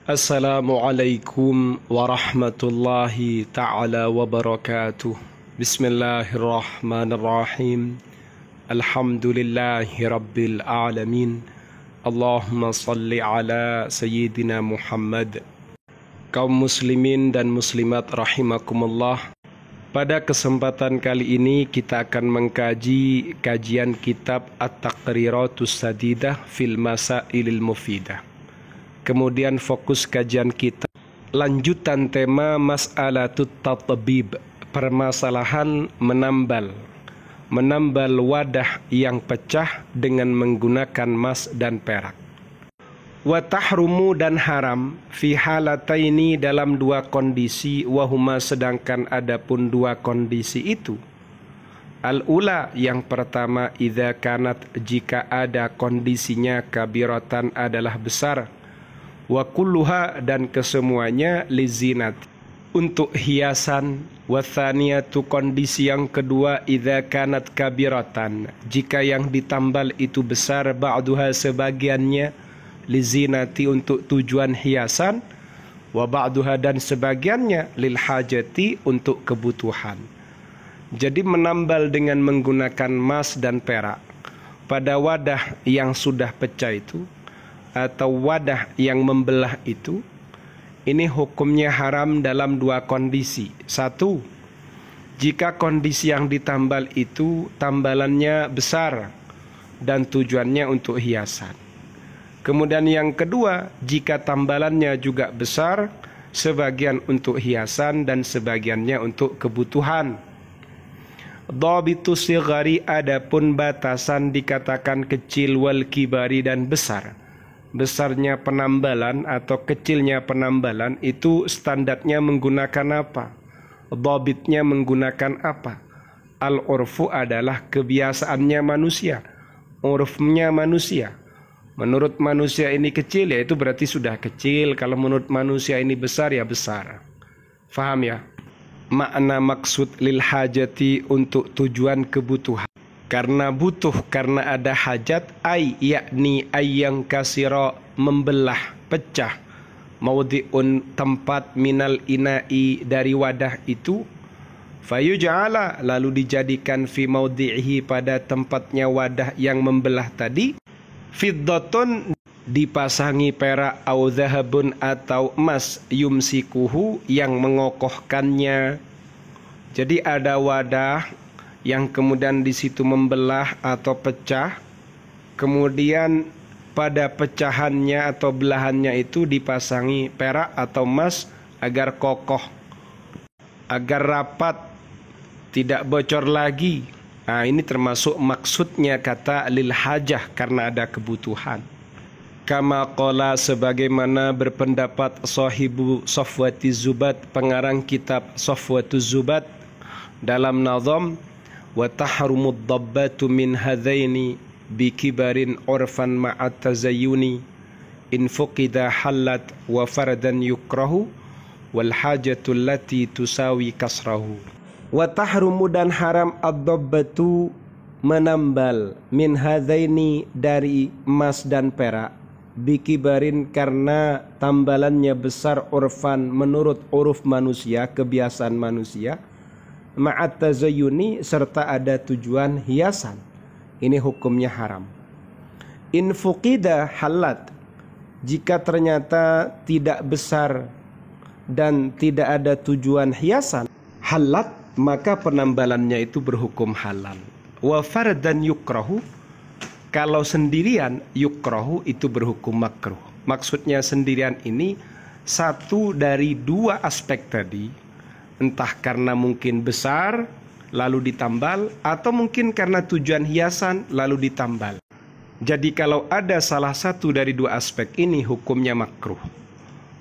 Assalamualaikum warahmatullahi ta'ala wabarakatuh. Bismillahirrahmanirrahim. Alhamdulillahi rabbil alamin. Allahumma salli ala Sayyidina Muhammad. Kaum muslimin dan muslimat rahimakumullah. Pada kesempatan kali ini kita akan mengkaji kajian kitab At-Taqriratus Sadidah fil Masailil Mufidah. Kemudian fokus kajian kita lanjutan tema Mas'alatut Tatbib, permasalahan menambal wadah yang pecah dengan menggunakan emas dan perak. Wa tahrumu dan haram fi halataini dalam dua kondisi, wahuma sedangkan adapun dua kondisi itu. Al-ula yang pertama, idza kanat jika ada kondisinya kabiratan adalah besar, wa kulluha dan kesemuanya lizinat untuk hiasan. Wa thaniyatu kondisi yang kedua, idza kanat kabiratan jika yang ditambal itu besar, ba'duha sebagiannya lizinati untuk tujuan hiasan, wa ba'duha dan sebagiannya lil hajati untuk kebutuhan. Jadi menambal dengan menggunakan emas dan perak pada wadah yang sudah pecah itu atau wadah yang membelah itu, ini hukumnya haram dalam dua kondisi. Satu, jika kondisi yang ditambal itu tambalannya besar dan tujuannya untuk hiasan. Kemudian yang kedua, jika tambalannya juga besar, sebagian untuk hiasan dan sebagiannya untuk kebutuhan. Dhabitu sighari, adapun batasan dikatakan kecil, wal kibari dan besar. Besarnya penambalan atau kecilnya penambalan itu standarnya menggunakan apa? Dhabitnya menggunakan apa? Al-urfu adalah kebiasaannya manusia, urfnya manusia. Menurut manusia ini kecil, ya itu berarti sudah kecil. Kalau menurut manusia ini besar, ya besar. Faham ya? Makna maksud lil hajati untuk tujuan kebutuhan. Karena butuh, karena ada hajat, yakni yang kasiro membelah, pecah, maudhi'un tempat minal ina'i dari wadah itu, fayuj'ala lalu dijadikan fi maudhi'ihi pada tempatnya wadah yang membelah tadi, fiddatun dipasangi perak, au dhahabun atau emas, yumsikuhu yang mengokohkannya. Jadi ada wadah yang kemudian di situ membelah atau pecah, kemudian pada pecahannya atau belahannya itu dipasangi perak atau emas agar kokoh, agar rapat, tidak bocor lagi. Nah, ini termasuk maksudnya kata lil hajah, karena ada kebutuhan. Kama qala, sebagaimana berpendapat sahibu Safwatiz Zubat, pengarang kitab Safwatuz Zubat dalam nazam, wa tahrumud dabbatu min hadzaini bi kibarin urfan ma'at tazayyuni in fuqida halat wa faradan yukrahu wal hajatu allati tusawi kasrahu. Wa tahrumu dan haram ad-dabbatu menambal min hadzaini dari emas dan perak bi kibarin karena tambalannya besar, urfan menurut uruf manusia, kebiasaan manusia, ma'at tazayyuni serta ada tujuan hiasan. Ini hukumnya haram. In fuqida halat, jika ternyata tidak besar dan tidak ada tujuan hiasan, halat, maka penambalannya itu berhukum halal. Wa fardan yukrahu, kalau sendirian yukrahu itu berhukum makruh. Maksudnya sendirian ini satu dari dua aspek tadi, entah karena mungkin besar lalu ditambal, atau mungkin karena tujuan hiasan lalu ditambal. Jadi kalau ada salah satu dari dua aspek ini, hukumnya makruh.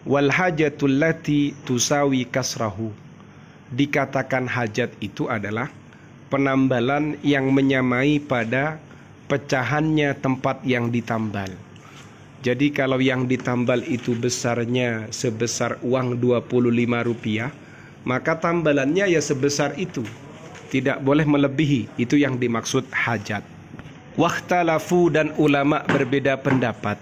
Wal hajatul lati tusawi kasrahu, dikatakan hajat itu adalah penambalan yang menyamai pada pecahannya tempat yang ditambal. Jadi kalau yang ditambal itu besarnya sebesar uang Rp25, maka tambalannya ya sebesar itu, tidak boleh melebihi. Itu yang dimaksud hajat. Wakhtalafu, dan ulama berbeda pendapat.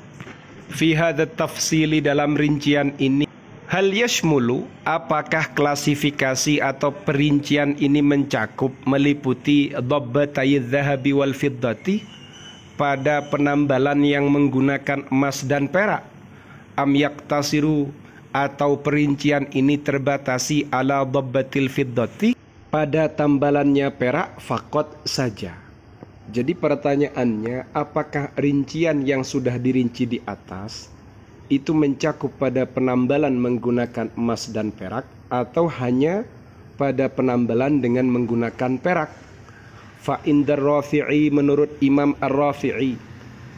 fi hadza tafsili dalam rincian ini, hal yashmulu, apakah klasifikasi atau perincian ini mencakup meliputi dhabbatay dzahabi wal fiddati, pada penambalan yang menggunakan emas dan perak, am yaktasiru, atau perincian ini terbatasi ala dhabbatil fiddati, pada tambalannya perak fakot saja. Jadi pertanyaannya, apakah rincian yang sudah dirinci di atas itu mencakup pada penambalan menggunakan emas dan perak, atau hanya pada penambalan dengan menggunakan perak? Fa indar Rafi'i, menurut Imam Ar-Rafi'i,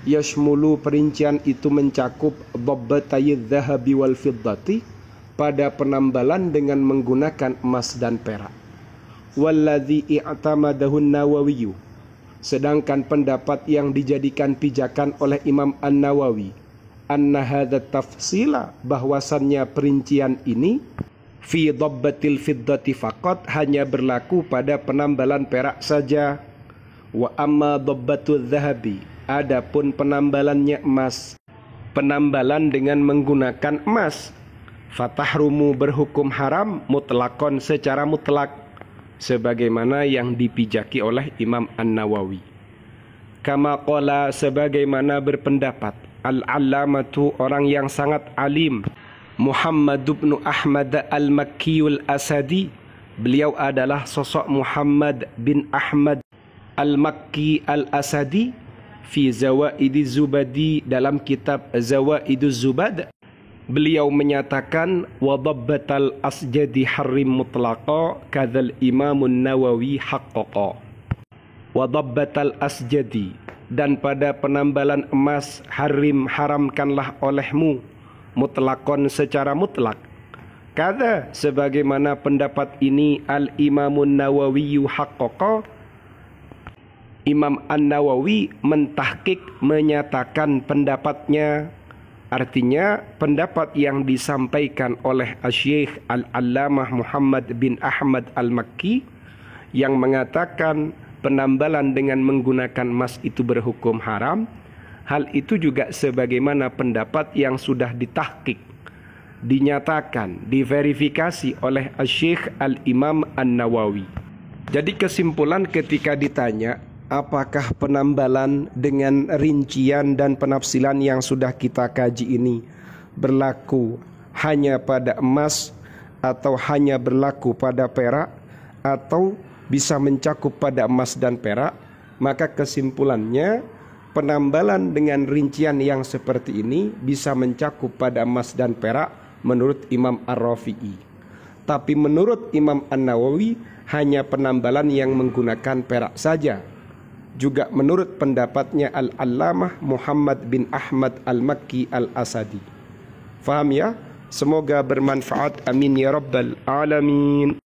yashmulu, perincian itu mencakup dhabbatay dzahabi wal fiddati, pada penambalan dengan menggunakan emas dan perak. Walladzi i'tamadahu an-Nawawi, sedangkan pendapat yang dijadikan pijakan oleh Imam An-Nawawi, anna hadza tafsila, bahwasannya perincian ini fi dhabbatil fiddati faqat, hanya berlaku pada penambalan perak saja. Wa amma dhabbatul dzahabi, adapun penambalannya emas, penambalan dengan menggunakan emas, fatahrumu, berhukum haram mutlakon, secara mutlak, sebagaimana yang dipijaki oleh Imam An-Nawawi. Kama qala, sebagaimana berpendapat al-allamatu, orang yang sangat alim, Muhammad bin Ahmad al-Makkiyul Asadi, beliau adalah sosok Muhammad bin Ahmad al-Makki al-Asadi, fi Zawaidiz Zubadi, dalam kitab Zawaiduz Zubad, beliau menyatakan wa dhabbatal asjadi harim mutlaqa kadzal Imamun Nawawi haqqaqa. Wa dhabbatal asjadi, dan pada penambalan emas haramkanlah olehmu, mutlakon, secara mutlak. Kada, sebagaimana pendapat ini al-Imamun Nawawi haqqaqa, Imam An-Nawawi mentahqiq, menyatakan pendapatnya. Artinya pendapat yang disampaikan oleh Asy-Syaikh Al-Allamah Muhammad bin Ahmad Al-Makki, yang mengatakan penambalan dengan menggunakan emas itu berhukum haram, hal itu juga sebagaimana pendapat yang sudah ditahqiq, dinyatakan, diverifikasi oleh Asy-Syaikh Al-Imam An-Nawawi. Jadi kesimpulan ketika ditanya apakah penambalan dengan rincian dan penafsilan yang sudah kita kaji ini berlaku hanya pada emas, atau hanya berlaku pada perak, atau bisa mencakup pada emas dan perak, maka kesimpulannya penambalan dengan rincian yang seperti ini bisa mencakup pada emas dan perak menurut Imam Ar-Rafi'i. Tapi menurut Imam An-Nawawi hanya penambalan yang menggunakan perak saja. Juga menurut pendapatnya Al-Allamah Muhammad bin Ahmad Al-Makki Al-Asadi. Faham ya? Semoga bermanfaat. Amin ya rabbal alamin.